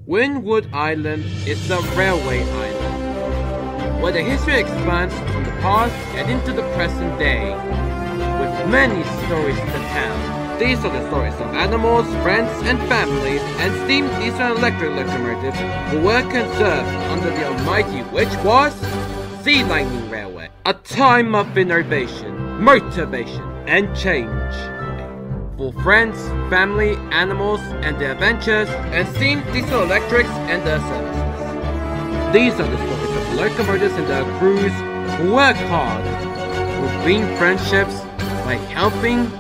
Wynwood Island is a railway island, where the history expands from the past and into the present day, with many stories to tell. These are the stories of animals, friends, and families, and steam diesel and electric locomotives who were conserved under the almighty which was Sealining Railway. A time of innovation, motivation, and change. For friends, family, animals, and their adventures, and steam diesel electrics and their services. These are the stories of locomotives and their crews who work hard, who bring friendships by helping,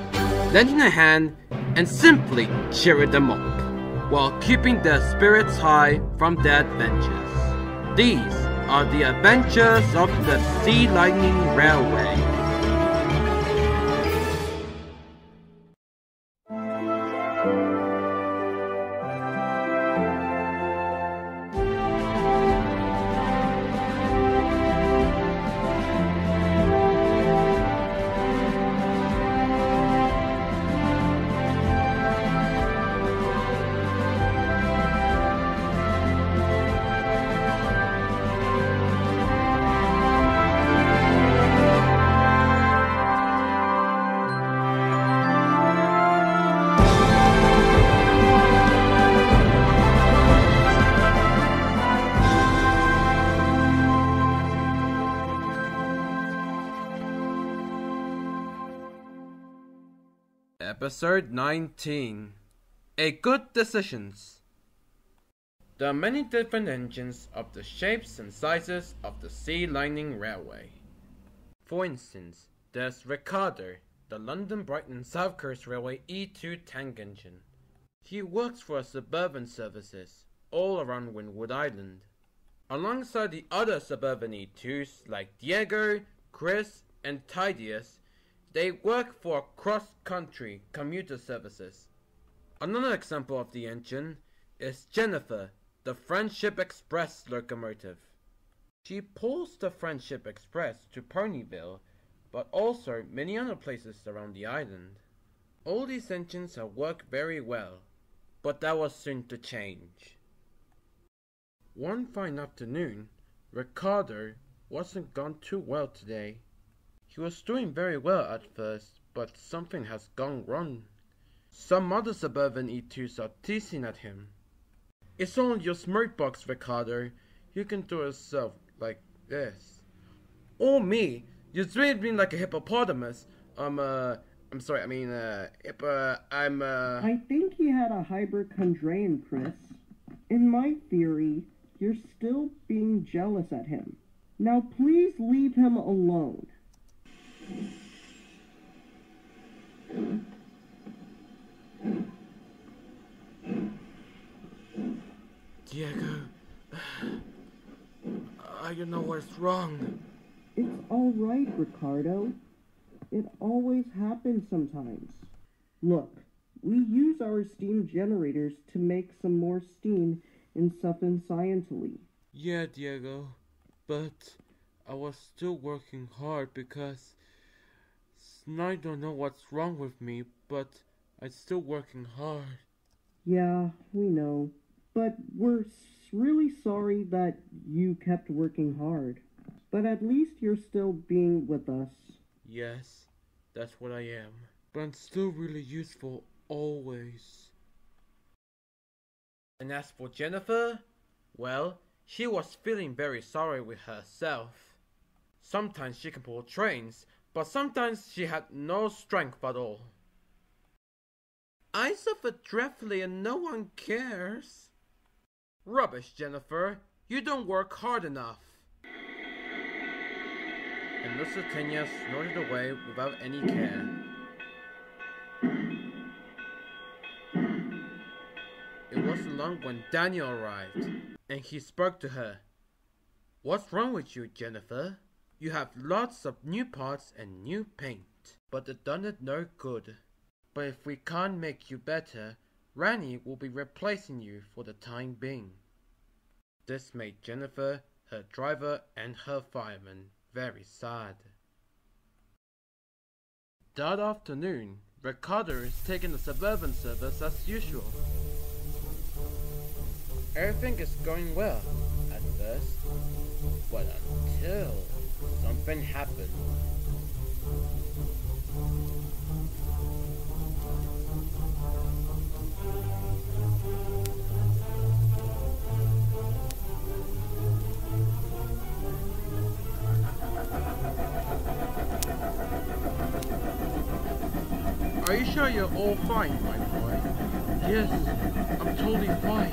lending a hand, and simply cheering them up, while keeping their spirits high from their adventures. These are the adventures of the Sealining Railway. Episode 19. A Good Decisions. There are many different engines of the shapes and sizes of the Sealining Railway. For instance, there's Ricardo, the London Brighton South Coast Railway E2 tank engine. He works for suburban services all around Wynwood Island, alongside the other suburban E2s like Diego, Chris, and Tidius. They work for cross-country commuter services. Another example of the engine is Jennifer, the Friendship Express locomotive. She pulls the Friendship Express to Ponyville, but also many other places around the island. All these engines have worked very well, but that was soon to change. One fine afternoon, Ricardo wasn't gone too well today. He was doing very well at first, but something has gone wrong. Some other suburban E2s are teasing at him. It's only your smoke box, Ricardo. You can do it yourself like this. Or me. You're dreaming like a hippopotamus. I think he had a hypochondrian, Chris. In my theory, you're still being jealous at him. Now please leave him alone. Diego, I don't know what's wrong. It's all right, Ricardo. It always happens sometimes. Look, we use our steam generators to make some more steam in Sutton Scientally. Yeah, Diego, but I was still working hard because I don't know what's wrong with me, but I'm still working hard. Yeah, we know. But we're really sorry that you kept working hard. But at least you're still being with us. Yes, that's what I am. But I'm still really useful, always. And as for Jennifer, well, she was feeling very sorry with herself. Sometimes she can pull trains, but sometimes she had no strength at all. I suffer dreadfully and no one cares. Rubbish, Jennifer. You don't work hard enough. And Lusitania snorted away without any care. It wasn't long when Daniel arrived, and he spoke to her. What's wrong with you, Jennifer? You have lots of new parts and new paint, but it done it no good. But if we can't make you better, Rani will be replacing you for the time being. This made Jennifer, her driver, and her fireman very sad. That afternoon, Ricardo is taking the suburban service as usual. Everything is going well at first, but until something happened. Are you sure you're all fine, my boy? Yes, I'm totally fine.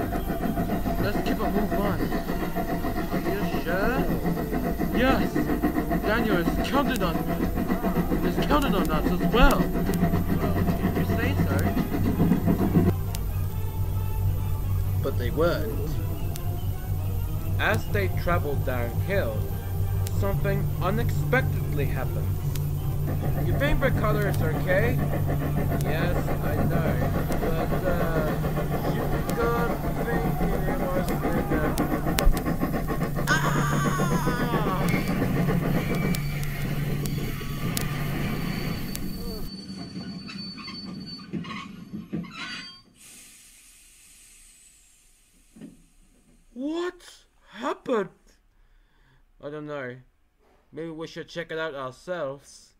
Let's keep a move on. Are you sure? Yes, Daniel is counting on me. He's counting on us as well. Well, if you say so. But they weren't. As they traveled downhill, something unexpectedly happened. You think Ricardo is okay? Yes, I know. But, you got thinking it was like Ah! What happened? I don't know. Maybe we should check it out ourselves.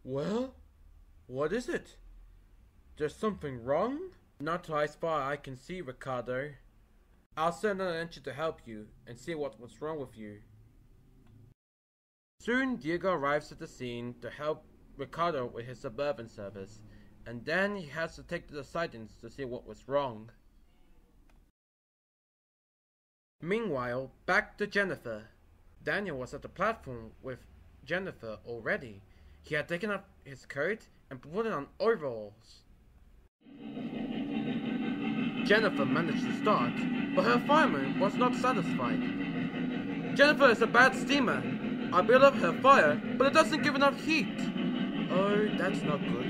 Well, what is it? There's something wrong? Not as far I can see, Ricardo. I'll send an engine to help you and see what's wrong with you. Soon Diego arrives at the scene to help Ricardo with his suburban service, and then he has to take to the sidings to see what was wrong. Meanwhile, back to Jennifer. Daniel was at the platform with Jennifer already. He had taken off his coat and put it on overalls. Jennifer managed to start, but her fireman was not satisfied. Jennifer is a bad steamer. I built up her fire, but it doesn't give enough heat. Oh, that's not good.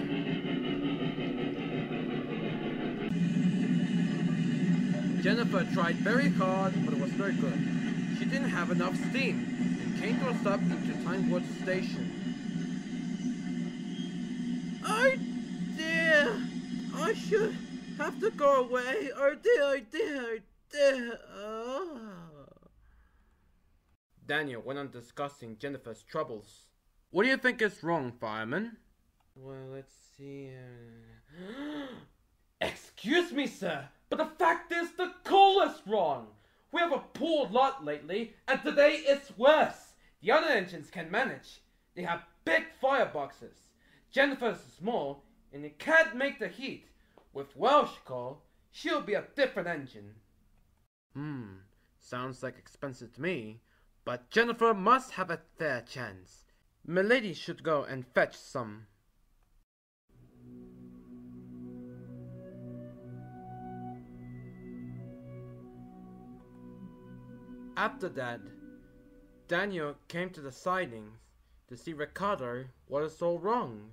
Jennifer tried very hard, but it was no good. She didn't have enough steam and came to a stop into Timewood Station. Oh dear! I should have to go away. Oh dear, oh dear, oh dear. Oh. Daniel went on discussing Jennifer's troubles. What do you think is wrong, fireman? Well, let's see. Excuse me, sir, but the fact is the coal is wrong. We have a poor lot lately, and today it's worse. The other engines can manage. They have big fireboxes. Jennifer's small, and it can't make the heat. With Welsh coal, she'll be a different engine. Sounds like expensive to me, but Jennifer must have a fair chance. Milady should go and fetch some. After that, Daniel came to the sidings to see Ricardo what is so wrong.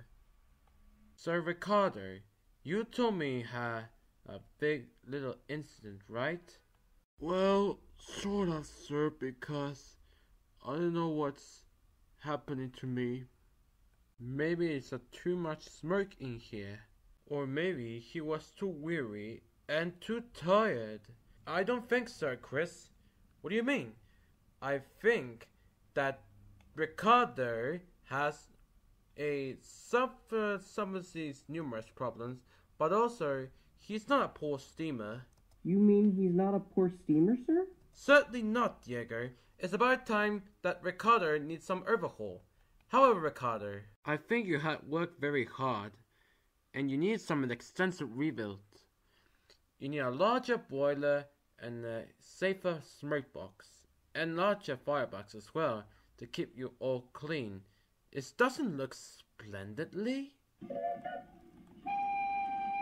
So Ricardo, you told me you had a big little incident, right? Well, sort of, sir, because I don't know what's happening to me. Maybe it's too much smoke in here. Or maybe he was too weary and too tired. I don't think so, Chris. What do you mean? I think that Ricardo has some of these numerous problems, but also he's not a poor steamer. You mean he's not a poor steamer, sir? Certainly not, Diego. It's about time that Ricardo needs some overhaul. However, Ricardo, I think you had worked very hard, and you need some extensive rebuild. You need a larger boiler and a safer smoke box, and larger firebox as well, to keep you all clean. It doesn't look splendidly.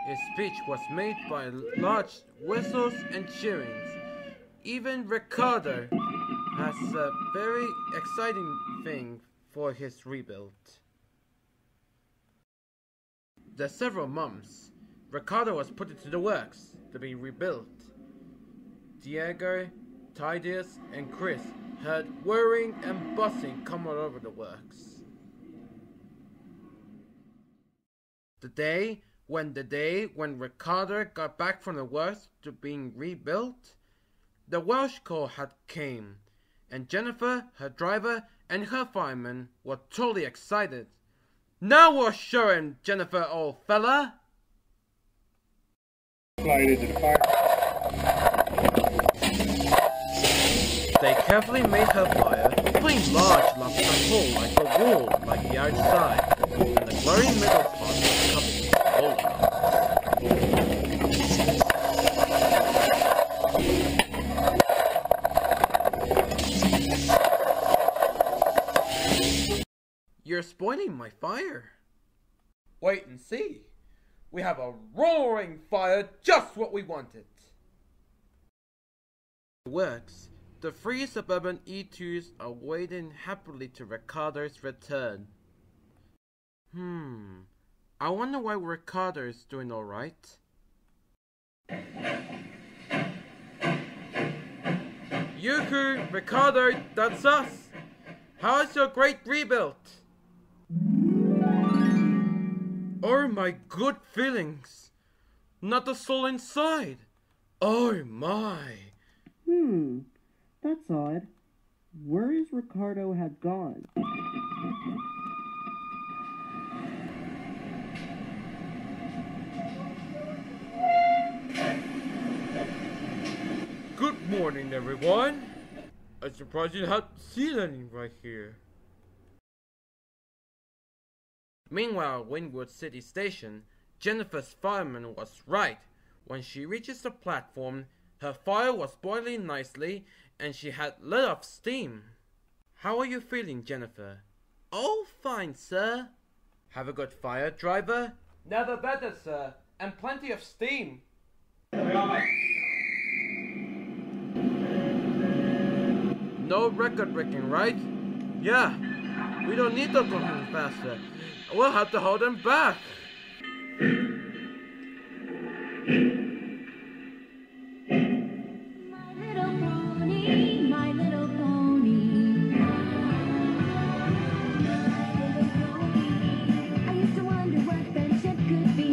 His speech was made by large whistles and cheerings. Even Ricardo has a very exciting thing for his rebuild. The several months, Ricardo was put into the works to be rebuilt. Diego, Tidius, and Chris heard whirring and buzzing come all over the works. The day when Ricardo got back from the works to being rebuilt, the Welsh call had came, and Jennifer, her driver, and her fireman were totally excited. Now we're showing, Jennifer, old fella! Slide into the fire. They carefully made her fire, putting large lumps of coal like the wall, like the outside, and the glowing middle part was covered with coal lumps. You're spoiling my fire. Wait and see. We have a roaring fire, just what we wanted. Works. The 3 suburban E2s are waiting happily to Ricardo's return. I wonder why Ricardo is doing alright. Yoo-hoo, Ricardo, that's us! How's your great rebuild? Oh my good feelings! Not a soul inside! Oh my! That's odd. Where is Ricardo had gone? Good morning, everyone! I'm surprised you had Sealining right here. Meanwhile, at Wynwood City Station, Jennifer's fireman was right. When she reaches the platform, her fire was boiling nicely and she had let off steam. How are you feeling, Jennifer? Oh, fine, sir. Have a good fire, driver? Never better, sir, and plenty of steam. No record breaking, right? Yeah, we don't need to go any faster. We'll have to hold them back. My little pony. I used to wonder what friendship could be,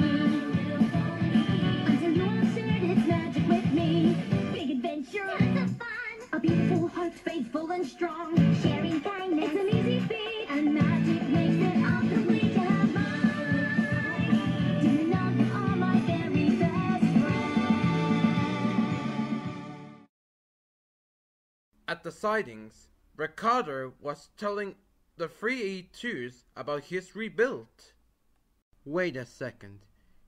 until you shared its magic with me. Big adventure, lots of fun, a beautiful heart, faithful and strong, sharing kindness, it's an easy feat, and magic makes it all complete to have mine. Do you know you are my very best friend? At the sidings, Ricardo was telling the 3 E2s about his rebuild. Wait a second.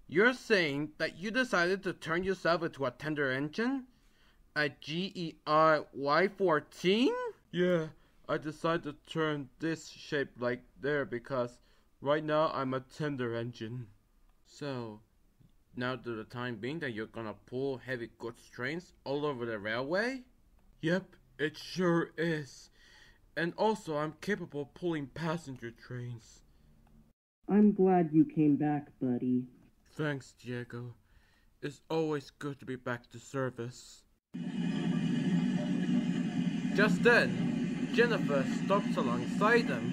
You're saying that you decided to turn yourself into a tender engine? A GER Y14? Yeah, I decided to turn this shape like there because right now I'm a tender engine. So, now to the time being that you're gonna pull heavy goods trains all over the railway? Yep, it sure is. And also I'm capable of pulling passenger trains. I'm glad you came back, buddy. Thanks, Diego. It's always good to be back to service. Just then, Jennifer stops alongside them.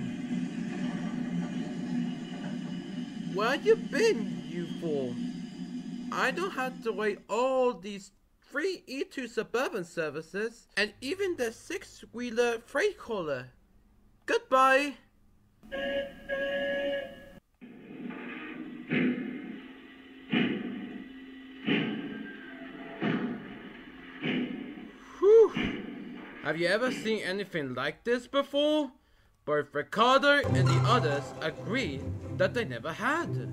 Where you been, you fool? I don't have to wait all these 3 E2 suburban services and even the 6-wheeler freight hauler. Goodbye! Whew! Have you ever seen anything like this before? Both Ricardo and the others agreed that they never had.